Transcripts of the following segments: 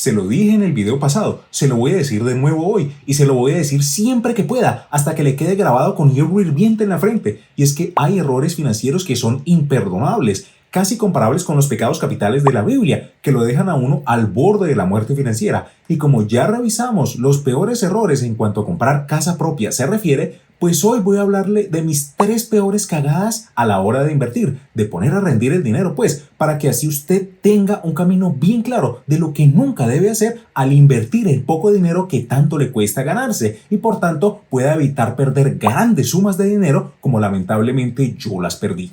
Se lo dije en el video pasado, se lo voy a decir de nuevo hoy y se lo voy a decir siempre que pueda hasta que le quede grabado con hierro hirviente en la frente. Y es que hay errores financieros que son imperdonables, casi comparables con los pecados capitales de la Biblia, que lo dejan a uno al borde de la muerte financiera. Y como ya revisamos los peores errores en cuanto a comprar casa propia se refiere, pues hoy voy a hablarle de mis 3 peores cagadas a la hora de invertir, de poner a rendir el dinero, pues, para que así usted tenga un camino bien claro de lo que nunca debe hacer al invertir el poco dinero que tanto le cuesta ganarse y por tanto pueda evitar perder grandes sumas de dinero como lamentablemente yo las perdí.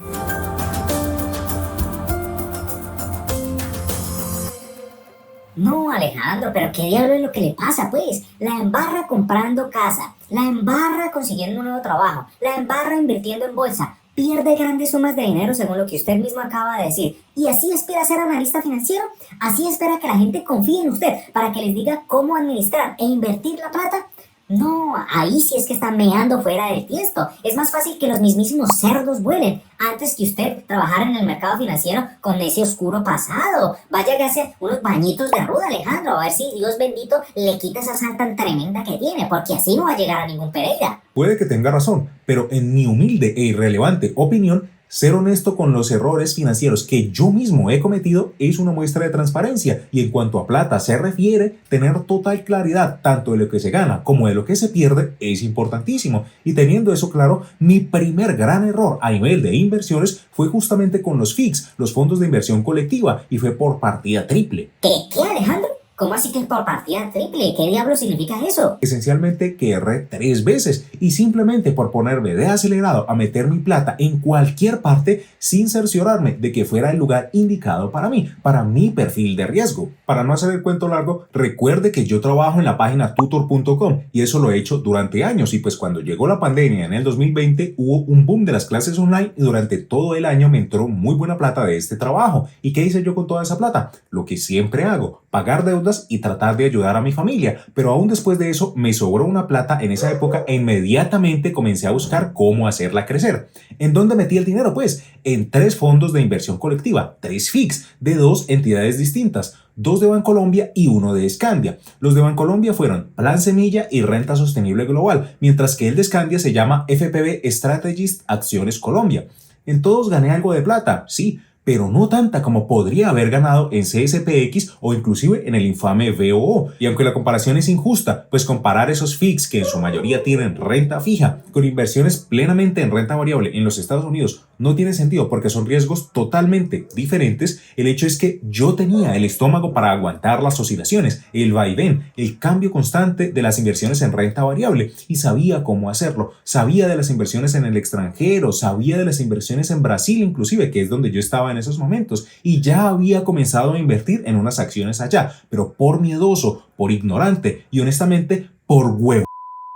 No, Alejandro, pero ¿qué diablo es lo que le pasa, pues? La embarra comprando casa, la embarra consiguiendo un nuevo trabajo, la embarra invirtiendo en bolsa, pierde grandes sumas de dinero según lo que usted mismo acaba de decir. ¿Y así espera ser analista financiero? ¿Así espera que la gente confíe en usted para que les diga cómo administrar e invertir la plata? No, ahí sí es que están meando fuera del tiesto. Es más fácil que los mismísimos cerdos vuelen antes que usted trabajar en el mercado financiero con ese oscuro pasado. Vaya a hacer unos bañitos de ruda, Alejandro, a ver si Dios bendito le quita esa sal tan tremenda que tiene, porque así no va a llegar a ningún Pereira. Puede que tenga razón, pero en mi humilde e irrelevante opinión, ser honesto con los errores financieros que yo mismo he cometido es una muestra de transparencia y en cuanto a plata se refiere, tener total claridad tanto de lo que se gana como de lo que se pierde es importantísimo. Y teniendo eso claro, mi primer gran error a nivel de inversiones fue justamente con los FIX, los fondos de inversión colectiva, y fue por partida triple. ¿Qué, Alejandro? ¿Cómo así que por partida triple? ¿Qué diablo significa eso? Esencialmente que erré 3 veces y simplemente por ponerme de acelerado a meter mi plata en cualquier parte sin cerciorarme de que fuera el lugar indicado para mí, para mi perfil de riesgo. Para no hacer el cuento largo, recuerde que yo trabajo en la página tutor.com y eso lo he hecho durante años y pues cuando llegó la pandemia en el 2020 hubo un boom de las clases online y durante todo el año me entró muy buena plata de este trabajo. ¿Y qué hice yo con toda esa plata? Lo que siempre hago, pagar deudas y tratar de ayudar a mi familia, pero aún después de eso me sobró una plata en esa época e inmediatamente comencé a buscar cómo hacerla crecer. ¿En dónde metí el dinero? Pues en 3 fondos de inversión colectiva, 3 FIX de 2 entidades distintas, 2 de Bancolombia y 1 de Scandia. Los de Bancolombia fueron Plan Semilla y Renta Sostenible Global, mientras que el de Scandia se llama FPV Strategist Acciones Colombia. En todos gané algo de plata, sí, pero no tanta como podría haber ganado en CSPX o inclusive en el infame VOO. Y aunque la comparación es injusta, pues comparar esos FIX que en su mayoría tienen renta fija con inversiones plenamente en renta variable en los Estados Unidos no tiene sentido porque son riesgos totalmente diferentes. El hecho es que yo tenía el estómago para aguantar las oscilaciones, el vaivén, el cambio constante de las inversiones en renta variable y sabía cómo hacerlo. Sabía de las inversiones en el extranjero, sabía de las inversiones en Brasil inclusive, que es donde yo estaba en esos momentos y ya había comenzado a invertir en unas acciones allá, pero por miedoso, por ignorante y honestamente por huevo.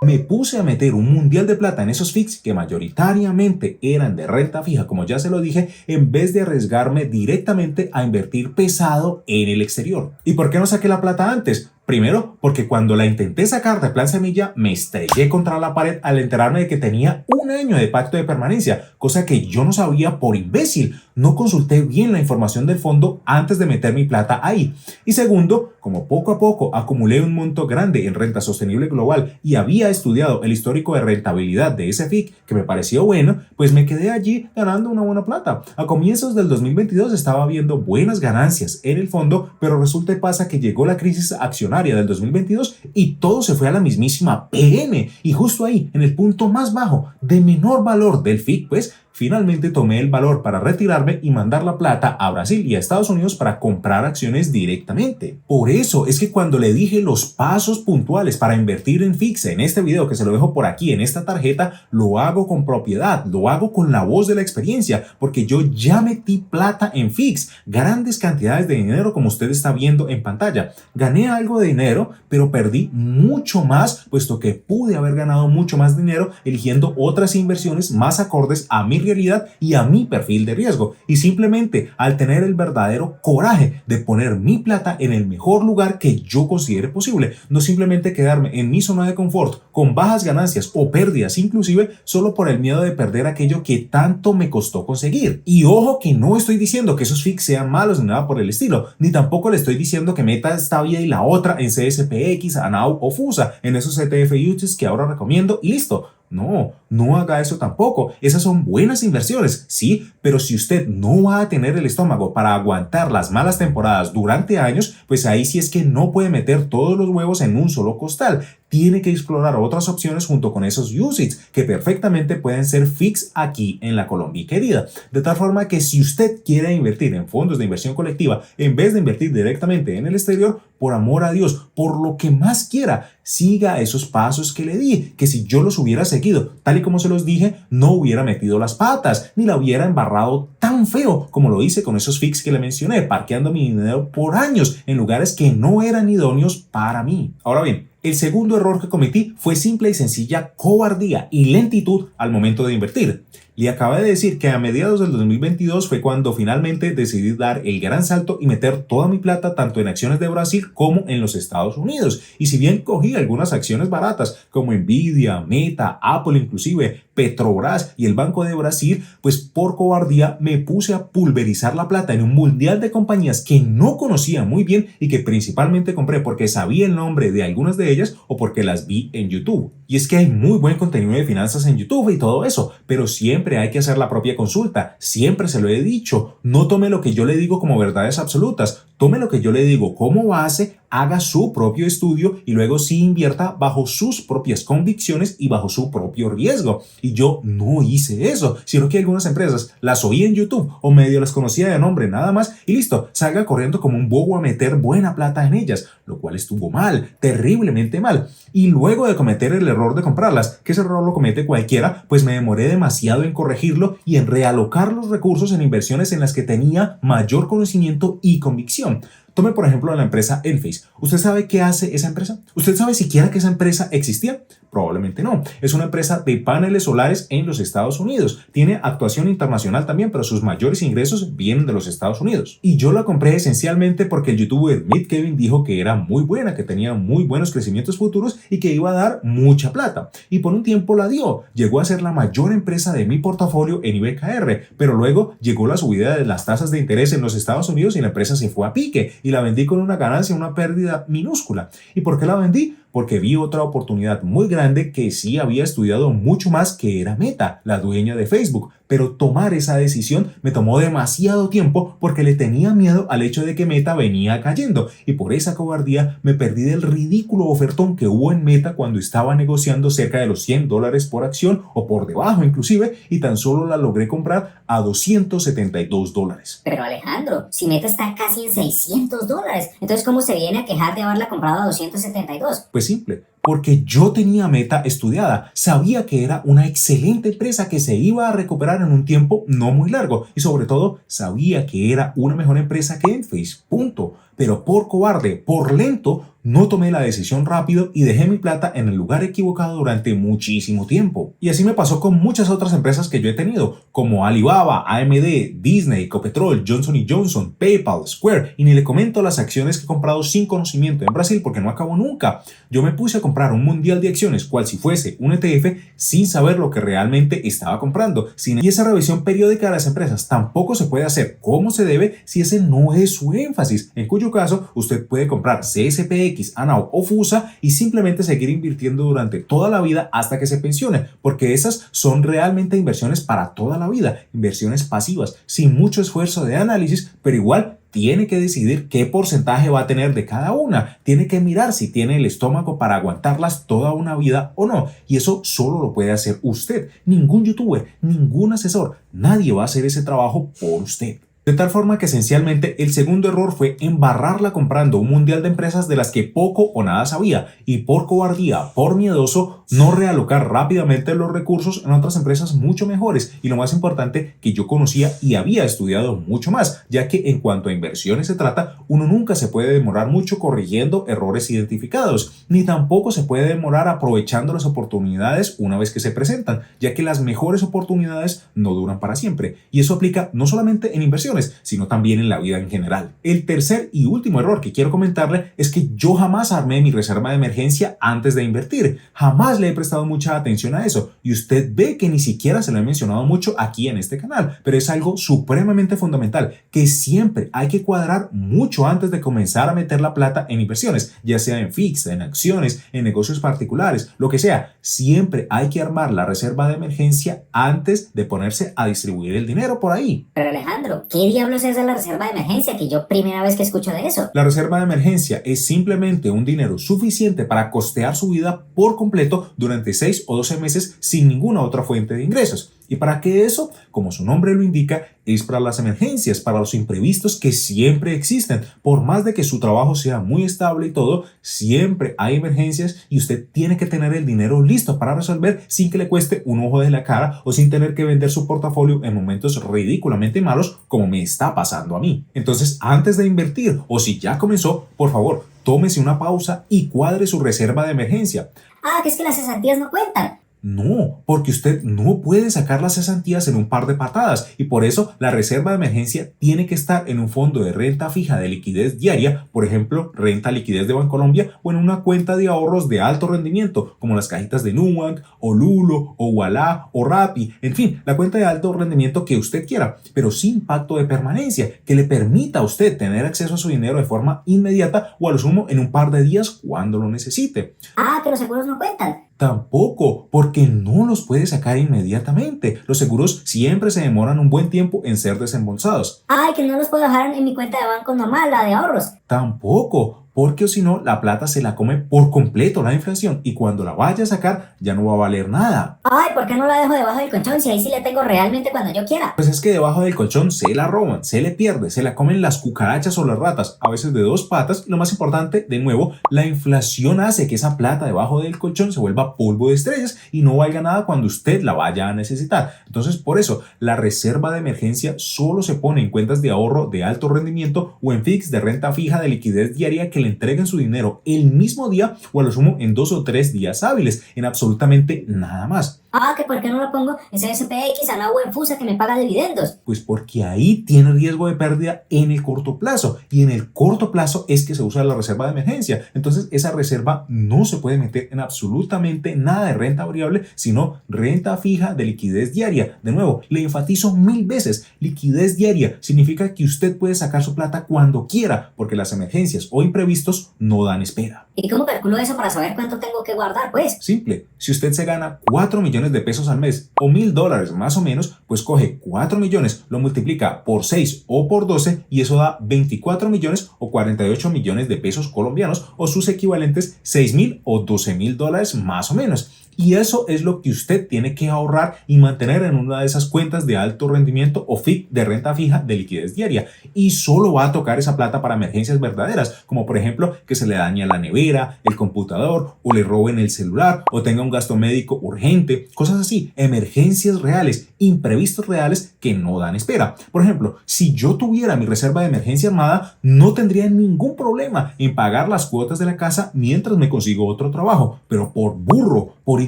Me puse a meter un mundial de plata en esos FIX que mayoritariamente eran de renta fija, como ya se lo dije, en vez de arriesgarme directamente a invertir pesado en el exterior. ¿Y por qué no saqué la plata antes? Primero, porque cuando la intenté sacar de Plan Semilla, me estrellé contra la pared al enterarme de que tenía 1 año de pacto de permanencia, cosa que yo no sabía por imbécil. No consulté bien la información del fondo antes de meter mi plata ahí. Y segundo, como poco a poco acumulé un monto grande en renta sostenible global y había estudiado el histórico de rentabilidad de ese FIC que me pareció bueno, pues me quedé allí ganando una buena plata. A comienzos del 2022 estaba viendo buenas ganancias en el fondo, pero resulta y pasa que llegó la crisis accionaria del 2022 y todo se fue a la mismísima PM y justo ahí, en el punto más bajo de menor valor del FIC, pues finalmente tomé el valor para retirarme y mandar la plata a Brasil y a Estados Unidos para comprar acciones directamente. Por eso es que cuando le dije los pasos puntuales para invertir en FIX en este video que se lo dejo por aquí en esta tarjeta, lo hago con propiedad, lo hago con la voz de la experiencia, porque yo ya metí plata en FIX, grandes cantidades de dinero como usted está viendo en pantalla. Gané algo de dinero, pero perdí mucho más, puesto que pude haber ganado mucho más dinero eligiendo otras inversiones más acordes a mi realidad y a mi perfil de riesgo. Y simplemente al tener el verdadero coraje de poner mi plata en el mejor lugar que yo considere posible, no simplemente quedarme en mi zona de confort con bajas ganancias o pérdidas inclusive solo por el miedo de perder aquello que tanto me costó conseguir. Y ojo que no estoy diciendo que esos fix sean malos ni nada por el estilo, ni tampoco le estoy diciendo que meta esta vía y la otra en CSPX, ANAU o FUSA, en esos ETF UCITS que ahora recomiendo y listo. No, no haga eso tampoco. Esas son buenas inversiones, sí, pero si usted no va a tener el estómago para aguantar las malas temporadas durante años, pues ahí sí es que no puede meter todos los huevos en un solo costal. Tiene que explorar otras opciones junto con esos UCITS que perfectamente pueden ser fix aquí en la Colombia querida. De tal forma que si usted quiere invertir en fondos de inversión colectiva en vez de invertir directamente en el exterior, por amor a Dios, por lo que más quiera, siga esos pasos que le di, que si yo los hubiera seguido, tal y como se los dije, no hubiera metido las patas, ni la hubiera embarrado tan feo como lo hice con esos fix que le mencioné, parqueando mi dinero por años en lugares que no eran idóneos para mí. Ahora bien, el segundo error que cometí fue simple y sencilla cobardía y lentitud al momento de invertir. Le acabé de decir que a mediados del 2022 fue cuando finalmente decidí dar el gran salto y meter toda mi plata tanto en acciones de Brasil como en los Estados Unidos. Y si bien cogí algunas acciones baratas como Nvidia, Meta, Apple inclusive, Petrobras y el Banco de Brasil, pues por cobardía me puse a pulverizar la plata en un mundial de compañías que no conocía muy bien y que principalmente compré porque sabía el nombre de algunas de ellas o porque las vi en YouTube. Y es que hay muy buen contenido de finanzas en YouTube y todo eso, pero siempre hay que hacer la propia consulta. Siempre se lo he dicho, no tome lo que yo le digo como verdades absolutas, tome lo que yo le digo como base, haga su propio estudio y luego sí invierta bajo sus propias convicciones y bajo su propio riesgo. Y yo no hice eso, sino que algunas empresas las oí en YouTube o medio las conocía de nombre nada más y listo, salga corriendo como un bobo a meter buena plata en ellas, lo cual estuvo mal, terriblemente mal. Y luego de cometer el error de comprarlas, que ese error lo comete cualquiera, pues me demoré demasiado en corregirlo y en realocar los recursos en inversiones en las que tenía mayor conocimiento y convicción. Tome por ejemplo la empresa Enphase. ¿Usted sabe qué hace esa empresa? ¿Usted sabe siquiera que esa empresa existía? Probablemente no. Es una empresa de paneles solares en los Estados Unidos. Tiene actuación internacional también, pero sus mayores ingresos vienen de los Estados Unidos. Y yo la compré esencialmente porque el youtuber Meet Kevin dijo que era muy buena, que tenía muy buenos crecimientos futuros y que iba a dar mucha plata. Y por un tiempo la dio. Llegó a ser la mayor empresa de mi portafolio en IBKR, pero luego llegó la subida de las tasas de interés en los Estados Unidos y la empresa se fue a pique y la vendí con una ganancia, una pérdida minúscula. ¿Y por qué la vendí? Porque vi otra oportunidad muy grande que sí había estudiado mucho más, que era Meta, la dueña de Facebook. Pero tomar esa decisión me tomó demasiado tiempo porque le tenía miedo al hecho de que Meta venía cayendo y por esa cobardía me perdí del ridículo ofertón que hubo en Meta cuando estaba negociando cerca de los $100 por acción o por debajo inclusive y tan solo la logré comprar a $272. Pero Alejandro, si Meta está casi en $600, entonces ¿cómo se viene a quejar de haberla comprado a 272? Pues simple, porque yo tenía Meta estudiada, sabía que era una excelente empresa que se iba a recuperar en un tiempo no muy largo y sobre todo sabía que era una mejor empresa que Enphase, punto. Pero por cobarde, por lento, no tomé la decisión rápido y dejé mi plata en el lugar equivocado durante muchísimo tiempo. Y así me pasó con muchas otras empresas que yo he tenido, como Alibaba, AMD, Disney, Ecopetrol, Johnson & Johnson, PayPal, Square, y ni le comento las acciones que he comprado sin conocimiento en Brasil porque no acabó nunca. Yo me puse a comprar un mundial de acciones, cual si fuese un ETF, sin saber lo que realmente estaba comprando. Y esa revisión periódica de las empresas tampoco se puede hacer como se debe si ese no es su énfasis, en cuyo caso usted puede comprar CSPX, ANAU o FUSA y simplemente seguir invirtiendo durante toda la vida hasta que se pensione, porque esas son realmente inversiones para toda la vida, inversiones pasivas, sin mucho esfuerzo de análisis, pero igual tiene que decidir qué porcentaje va a tener de cada una, tiene que mirar si tiene el estómago para aguantarlas toda una vida o no, y eso solo lo puede hacer usted, ningún youtuber, ningún asesor, nadie va a hacer ese trabajo por usted. De tal forma que esencialmente el segundo error fue embarrarla comprando un mundial de empresas de las que poco o nada sabía y por cobardía, por miedoso, no realocar rápidamente los recursos en otras empresas mucho mejores y lo más importante, que yo conocía y había estudiado mucho más, ya que en cuanto a inversiones se trata, uno nunca se puede demorar mucho corrigiendo errores identificados, ni tampoco se puede demorar aprovechando las oportunidades una vez que se presentan, ya que las mejores oportunidades no duran para siempre, y eso aplica no solamente en inversiones, sino también en la vida en general. El tercer y último error que quiero comentarle es que yo jamás armé mi reserva de emergencia antes de invertir, jamás le he prestado mucha atención a eso, y usted ve que ni siquiera se lo he mencionado mucho aquí en este canal, pero es algo supremamente fundamental, que siempre hay que cuadrar mucho antes de comenzar a meter la plata en inversiones, ya sea en fixed, en acciones, en negocios particulares, lo que sea. Siempre hay que armar la reserva de emergencia antes de ponerse a distribuir el dinero por ahí. Pero Alejandro, ¿qué diablos es la reserva de emergencia? Que yo primera vez que escucho de eso. La reserva de emergencia es simplemente un dinero suficiente para costear su vida por completo durante 6 o 12 meses sin ninguna otra fuente de ingresos. ¿Y para qué eso? Como su nombre lo indica, es para las emergencias, para los imprevistos que siempre existen. Por más de que su trabajo sea muy estable y todo, siempre hay emergencias y usted tiene que tener el dinero listo para resolver sin que le cueste un ojo de la cara o sin tener que vender su portafolio en momentos ridículamente malos como me está pasando a mí. Entonces, antes de invertir o si ya comenzó, por favor, tómese una pausa y cuadre su reserva de emergencia. Ah, que es que las cesantías no cuentan. No, porque usted no puede sacar las cesantías en un par de patadas y por eso la reserva de emergencia tiene que estar en un fondo de renta fija de liquidez diaria, por ejemplo, renta liquidez de Bancolombia o en una cuenta de ahorros de alto rendimiento como las cajitas de Nubank o Lulo o Ualá o Rappi, en fin, la cuenta de alto rendimiento que usted quiera, pero sin pacto de permanencia que le permita a usted tener acceso a su dinero de forma inmediata o a lo sumo en un par de días cuando lo necesite. Ah, que los seguros no cuentan. Tampoco, porque no los puede sacar inmediatamente. Los seguros siempre se demoran un buen tiempo en ser desembolsados. Ay, que no los puedo dejar en mi cuenta de banco normal, la de ahorros. Tampoco, porque o si no, la plata se la come por completo la inflación y cuando la vaya a sacar ya no va a valer nada. Ay, ¿por qué no la dejo debajo del colchón si ahí sí la tengo realmente cuando yo quiera? Pues es que debajo del colchón se la roban, se le pierde, se la comen las cucarachas o las ratas, a veces de dos patas. Y lo más importante, de nuevo, la inflación hace que esa plata debajo del colchón se vuelva polvo de estrellas y no valga nada cuando usted la vaya a necesitar. Entonces, por eso, la reserva de emergencia solo se pone en cuentas de ahorro de alto rendimiento o en fix de renta fija de liquidez diaria que le entreguen su dinero el mismo día o a lo sumo en 2 o 3 días hábiles, en absolutamente nada más. Ah, que ¿por qué no lo pongo en CSPX a la Fusa que me paga dividendos? Pues porque ahí tiene riesgo de pérdida en el corto plazo y en el corto plazo es que se usa la reserva de emergencia. Entonces esa reserva no se puede meter en absolutamente nada de renta variable, sino renta fija de liquidez diaria. De nuevo, le enfatizo 1000 veces, liquidez diaria significa que usted puede sacar su plata cuando quiera porque las emergencias o imprevistos no dan espera. ¿Y cómo calculo eso para saber cuánto tengo que guardar, pues? Simple, si usted se gana 4 millones de pesos al mes o $1000 más o menos, pues coge 4 millones, lo multiplica por 6 o por 12 y eso da 24 millones o 48 millones de pesos colombianos o sus equivalentes 6.000 o 12.000 dólares más o menos. Y eso es lo que usted tiene que ahorrar y mantener en una de esas cuentas de alto rendimiento o FIC de renta fija de liquidez diaria. Y solo va a tocar esa plata para emergencias verdaderas, como por ejemplo que se le dañe la nevera, el computador o le roben el celular o tenga un gasto médico urgente, cosas así, emergencias reales, imprevistos reales que no dan espera. Por ejemplo, si yo tuviera mi reserva de emergencia armada, no tendría ningún problema en pagar las cuotas de la casa mientras me consigo otro trabajo, pero por burro, por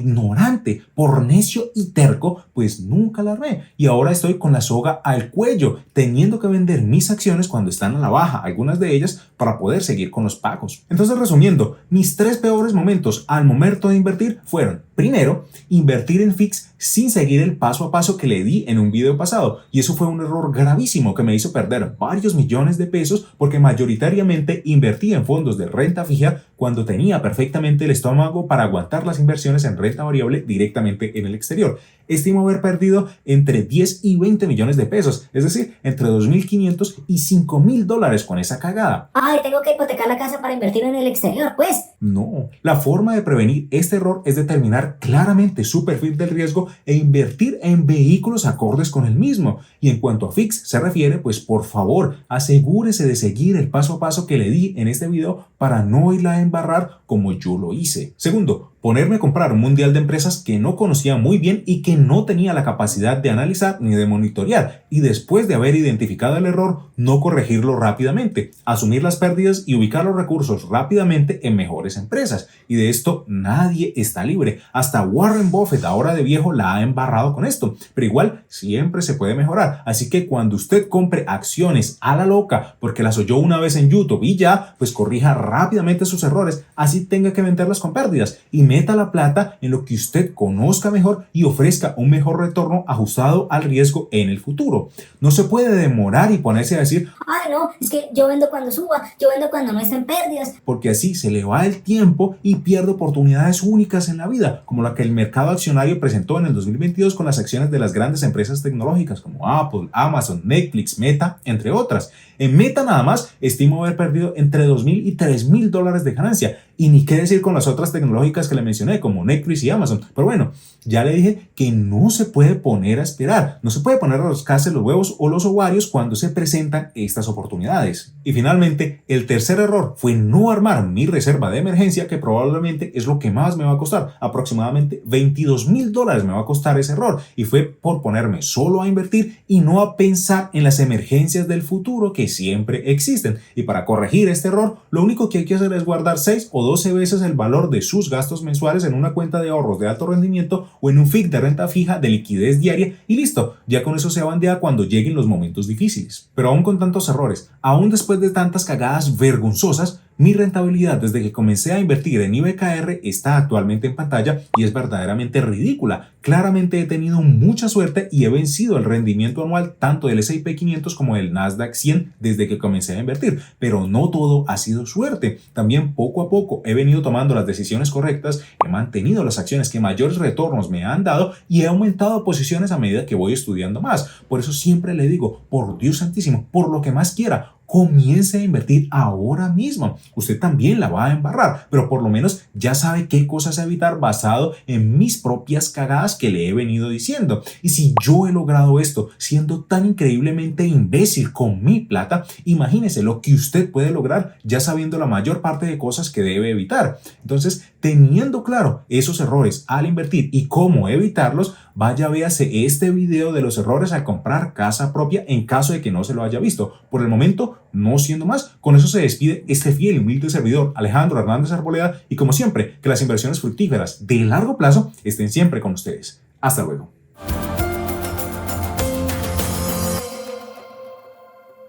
ignorante, por necio y terco, pues nunca la armé y ahora estoy con la soga al cuello, teniendo que vender mis acciones cuando están a la baja, algunas de ellas, para poder seguir con los pagos. Entonces, resumiendo, mis 3 peores momentos al momento de invertir fueron: primero, invertir en fix sin seguir el paso a paso que le di en un video pasado, y eso fue un error gravísimo que me hizo perder varios millones de pesos porque mayoritariamente invertí en fondos de renta fija cuando tenía perfectamente el estómago para aguantar las inversiones en renta variable directamente en el exterior. Estimo haber perdido entre 10 y 20 millones de pesos, es decir, entre 2.500 y 5.000 dólares con esa cagada. Ay, tengo que hipotecar la casa para invertir en el exterior, pues. No, la forma de prevenir este error es determinar claramente su perfil del riesgo e invertir en vehículos acordes con el mismo. Y en cuanto a Fix se refiere, pues por favor, asegúrese de seguir el paso a paso que le di en este video para no irla a embarrar como yo lo hice. Segundo, ponerme a comprar un mundial de empresas que no conocía muy bien y que no tenía la capacidad de analizar ni de monitorear, y después de haber identificado el error, no corregirlo rápidamente, asumir las pérdidas y ubicar los recursos rápidamente en mejores empresas. Y de esto nadie está libre. Hasta Warren Buffett, ahora de viejo, la ha embarrado con esto, pero igual siempre se puede mejorar. Así que cuando usted compre acciones a la loca porque las oyó una vez en YouTube y ya, pues corrija rápidamente sus errores, así tenga que venderlas con pérdidas, y meta la plata en lo que usted conozca mejor y ofrezca un mejor retorno ajustado al riesgo en el futuro. No se puede demorar y ponerse a decir, Ay, no, es que yo vendo cuando suba, yo vendo cuando no estén pérdidas. porque así se le va el tiempo y pierde oportunidades únicas en la vida, como la que el mercado accionario presentó en el 2022 con las acciones de las grandes empresas tecnológicas como Apple, Amazon, Netflix, Meta, entre otras. En Meta nada más estimo haber perdido entre 2.000 y 3.000 dólares de ganancia. Y ni qué decir con las otras tecnológicas que le mencioné, como Netflix y Amazon. Pero bueno, ya le dije que no se puede poner a esperar. No se puede poner a rascarse los huevos o los ovarios cuando se presentan estas oportunidades. Y finalmente, el tercer error fue no armar mi reserva de emergencia, que probablemente es lo que más me va a costar. Aproximadamente 22.000 dólares me va a costar ese error. Y fue por ponerme solo a invertir y no a pensar en las emergencias del futuro que siempre existen. Y para corregir este error, lo único que hay que hacer es guardar 6 o 12 veces el valor de sus gastos mensuales en una cuenta de ahorros de alto rendimiento o en un FIC de renta fija de liquidez diaria, y listo, ya con eso se bandea cuando lleguen los momentos difíciles. Pero aún con tantos errores, aún después de tantas cagadas vergonzosas, mi rentabilidad desde que comencé a invertir en IBKR está actualmente en pantalla y es verdaderamente ridícula. Claramente he tenido mucha suerte y he vencido el rendimiento anual tanto del S&P 500 como del Nasdaq 100 desde que comencé a invertir, pero no todo ha sido suerte. También poco a poco he venido tomando las decisiones correctas, he mantenido las acciones que mayores retornos me han dado y he aumentado posiciones a medida que voy estudiando más. Por eso siempre le digo, por Dios santísimo, por lo que más quiera, comience a invertir ahora mismo. Usted también la va a embarrar, pero por lo menos ya sabe qué cosas evitar basado en mis propias cagadas que le he venido diciendo. Y si yo he logrado esto siendo tan increíblemente imbécil con mi plata, imagínese lo que usted puede lograr ya sabiendo la mayor parte de cosas que debe evitar. Entonces, teniendo claro esos errores al invertir y cómo evitarlos, vaya, véase este video de los errores al comprar casa propia en caso de que no se lo haya visto. Por el momento, no siendo más, con eso se despide este fiel y humilde servidor Alejandro Hernández Arboleda, y como siempre, que las inversiones fructíferas de largo plazo estén siempre con ustedes. Hasta luego.